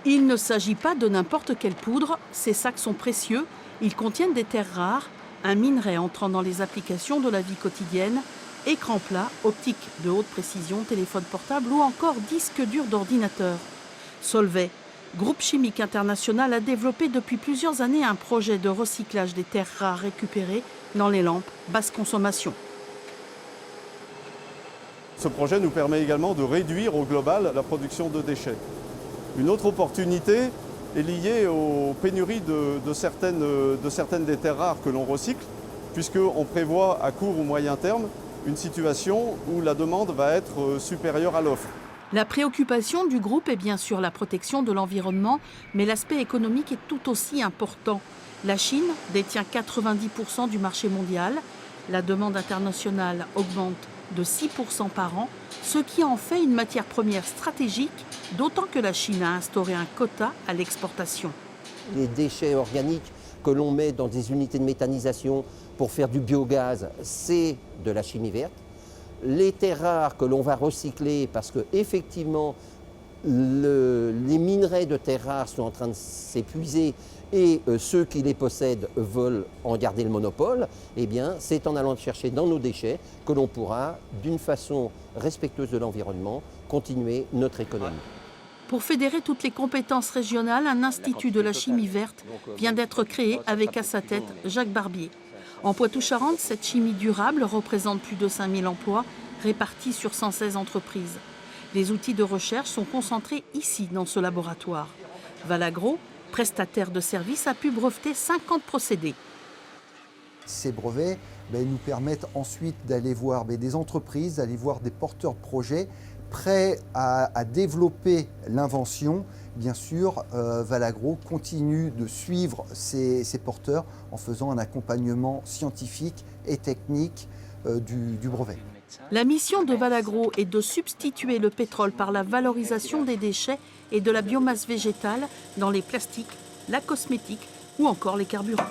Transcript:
Il ne s'agit pas de n'importe quelle poudre, ces sacs sont précieux, ils contiennent des terres rares, un minerai entrant dans les applications de la vie quotidienne, écran plat, optique de haute précision, téléphone portable ou encore disque dur d'ordinateur. Solvay, groupe chimique international, a développé depuis plusieurs années un projet de recyclage des terres rares récupérées dans les lampes basse consommation. Ce projet nous permet également de réduire au global la production de déchets. Une autre opportunité est liée aux pénuries de certaines des terres rares que l'on recycle, puisqu'on prévoit à court ou moyen terme une situation où la demande va être supérieure à l'offre. La préoccupation du groupe est bien sûr la protection de l'environnement, mais l'aspect économique est tout aussi important. La Chine détient 90% du marché mondial. La demande internationale augmente de 6% par an, ce qui en fait une matière première stratégique, d'autant que la Chine a instauré un quota à l'exportation. Les déchets organiques que l'on met dans des unités de méthanisation pour faire du biogaz, c'est de la chimie verte. Les terres rares que l'on va recycler parce qu'effectivement, les minerais de terres rares sont en train de s'épuiser et ceux qui les possèdent veulent en garder le monopole, eh bien, c'est en allant chercher dans nos déchets que l'on pourra, d'une façon respectueuse de l'environnement, continuer notre économie. Pour fédérer toutes les compétences régionales, un institut de la chimie verte vient d'être créé avec à sa tête Jacques Barbier. En Poitou-Charentes, cette chimie durable représente plus de 5000 emplois répartis sur 116 entreprises. Les outils de recherche sont concentrés ici, dans ce laboratoire. Valagro, prestataire de services, a pu breveter 50 procédés. Ces brevets nous permettent ensuite d'aller voir des entreprises, d'aller voir des porteurs de projets prêts à développer l'invention. Bien sûr, Valagro continue de suivre ces porteurs en faisant un accompagnement scientifique et technique du brevet. La mission de Valagro est de substituer le pétrole par la valorisation des déchets et de la biomasse végétale dans les plastiques, la cosmétique ou encore les carburants.